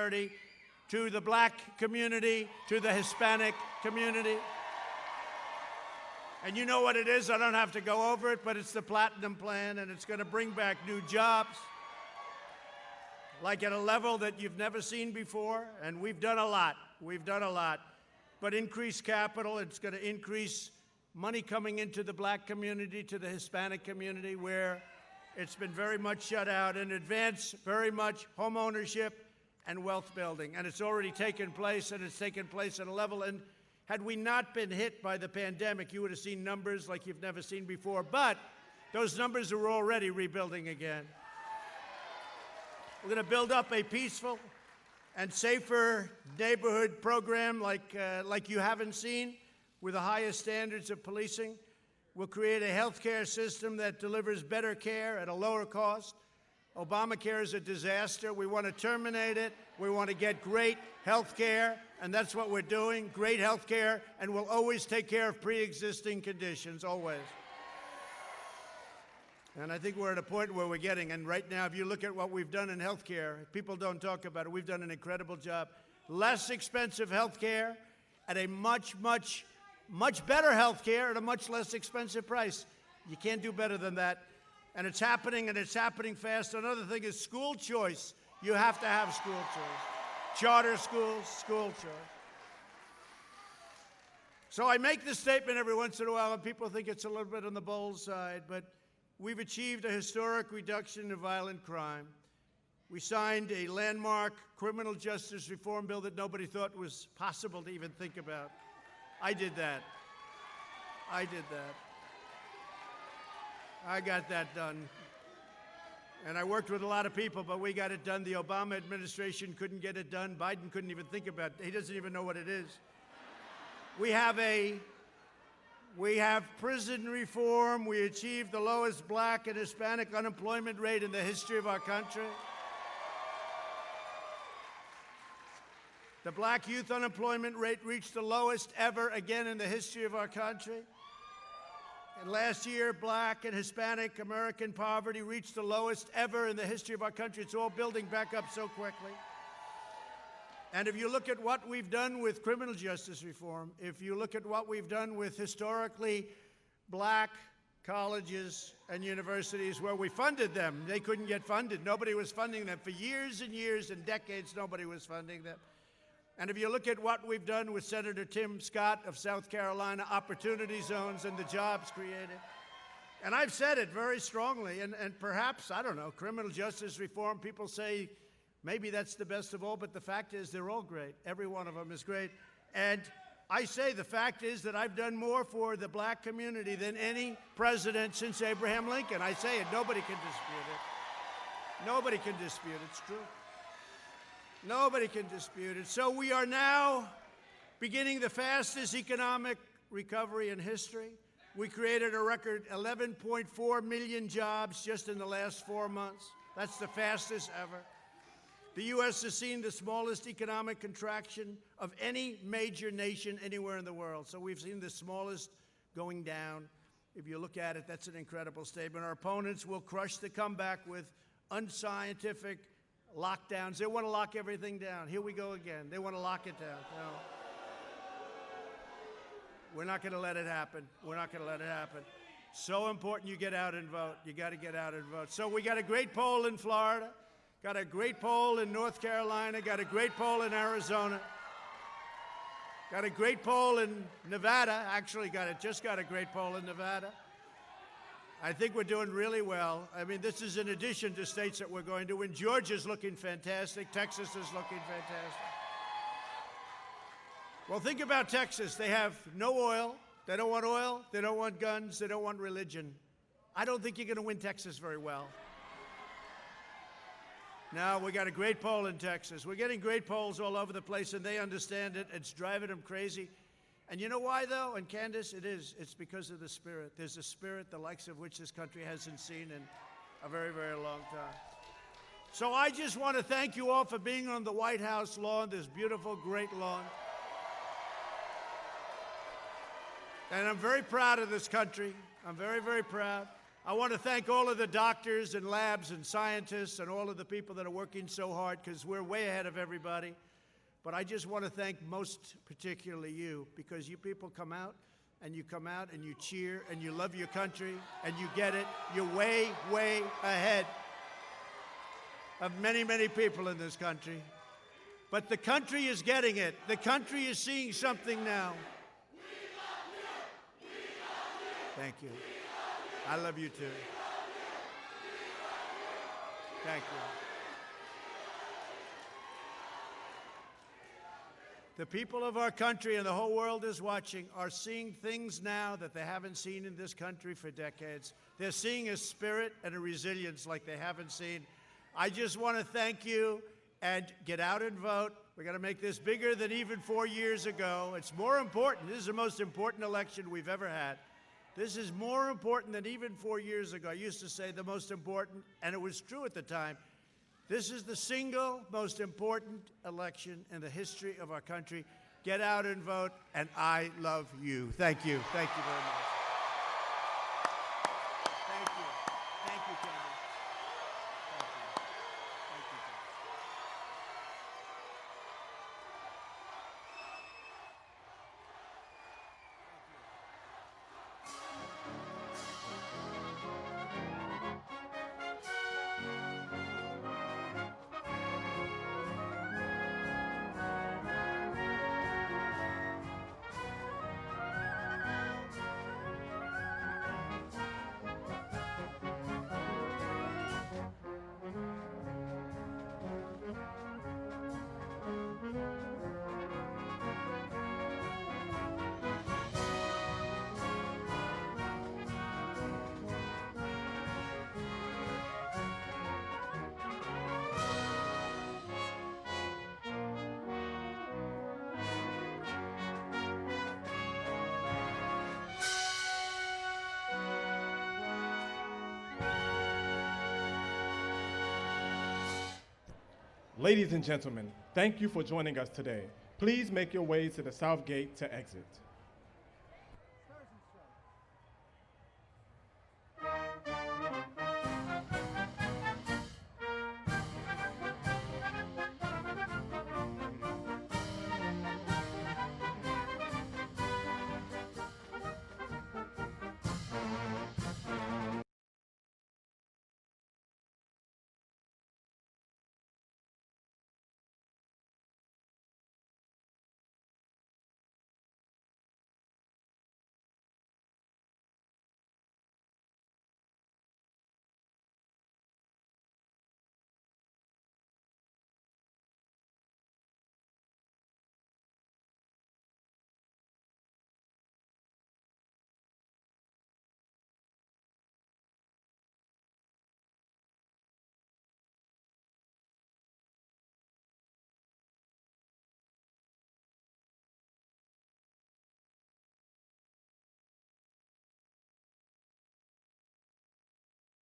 prosperity to the black community, to the Hispanic community. And you know what it is. I don't have to go over it, but it's the Platinum Plan, and it's going to bring back new jobs, like at a level that you've never seen before. And we've done a lot. We've done a lot. But increased capital, it's going to increase money coming into the black community, to the Hispanic community, where it's been very much shut out, and advance very much home ownership and wealth building. And it's already taken place, and it's taken place at a level. And had we not been hit by the pandemic, you would have seen numbers like you've never seen before. But those numbers are already rebuilding again. We're going to build up a peaceful and safer neighborhood program like you haven't seen, with the highest standards of policing. We'll create a health care system that delivers better care at a lower cost. Obamacare is a disaster. We want to terminate it. We want to get great health care, and that's what we're doing, great health care, and we'll always take care of pre-existing conditions, always. And I think we're at a point where we're getting, and right now, if you look at what we've done in health care, people don't talk about it. We've done an incredible job. Less expensive health care at a much better health care at a much less expensive price. You can't do better than that. And it's happening fast. Another thing is school choice. You have to have school choice. Charter schools, school choice. So I make this statement every once in a while, and people think it's a little bit on the bold side, but we've achieved a historic reduction in violent crime. We signed a landmark criminal justice reform bill that nobody thought was possible to even think about. I did that. I got that done. And I worked with a lot of people, but we got it done. The Obama administration couldn't get it done. Biden couldn't even think about it. He doesn't even know what it is. We have prison reform. We achieved the lowest black and Hispanic unemployment rate in the history of our country. The black youth unemployment rate reached the lowest ever again in the history of our country. And last year, black and Hispanic American poverty reached the lowest ever in the history of our country. It's all building back up so quickly. And if you look at what we've done with criminal justice reform, if you look at what we've done with historically black colleges and universities where we funded them, they couldn't get funded. Nobody was funding them. For years and years and decades, nobody was funding them. And if you look at what we've done with Senator Tim Scott of South Carolina, opportunity zones and the jobs created. And I've said it very strongly, and perhaps, I don't know, criminal justice reform, people say maybe that's the best of all, but the fact is they're all great. Every one of them is great. And I say the fact is that I've done more for the black community than any president since Abraham Lincoln. I say it, nobody can dispute it. Nobody can dispute it, it's true. Nobody can dispute it. So we are now beginning the fastest economic recovery in history. We created a record 11.4 million jobs just in the last 4 months. That's the fastest ever. The U.S. has seen the smallest economic contraction of any major nation anywhere in the world. So we've seen the smallest going down. If you look at it, that's an incredible statement. Our opponents will crush the comeback with unscientific lockdowns. They want to lock everything down. Here we go again. They want to lock it down. No. We're not going to let it happen. We're not going to let it happen. So important you get out and vote. You got to get out and vote. So we got a great poll in Florida, got a great poll in North Carolina, got a great poll in Arizona, got a great poll in Nevada. Actually, just got a great poll in Nevada. I think we're doing really well. I mean, this is in addition to states that we're going to win. Georgia's looking fantastic. Texas is looking fantastic. Well, think about Texas. They have no oil. They don't want oil. They don't want guns. They don't want religion. I don't think you're going to win Texas very well. Now, we got a great poll in Texas. We're getting great polls all over the place, and they understand it. It's driving them crazy. And you know why, though? And Candace, it's because of the spirit. There's a spirit the likes of which this country hasn't seen in a very, very long time. So I just want to thank you all for being on the White House lawn, this beautiful, great lawn. And I'm very proud of this country. I'm very, very proud. I want to thank all of the doctors and labs and scientists and all of the people that are working so hard, because we're way ahead of everybody. But I just want to thank most particularly you, because you people come out and you cheer and you love your country and you get it. You're way, way ahead of many, many people in this country. But the country is getting it. The country is seeing something now. Thank you. I love you too. Thank you. The people of our country and the whole world is watching are seeing things now that they haven't seen in this country for decades. They're seeing a spirit and a resilience like they haven't seen. I just want to thank you, and get out and vote. We're going to make this bigger than even 4 years ago. It's more important. This is the most important election we've ever had. This is more important than even 4 years ago. I used to say the most important, and it was true at the time. This is the single most important election in the history of our country. Get out and vote, and I love you. Thank you. Thank you very much. Thank you. Thank you, Candy. Thank you. Thank you, Candy. Ladies and gentlemen, thank you for joining us today. Please make your way to the South Gate to exit.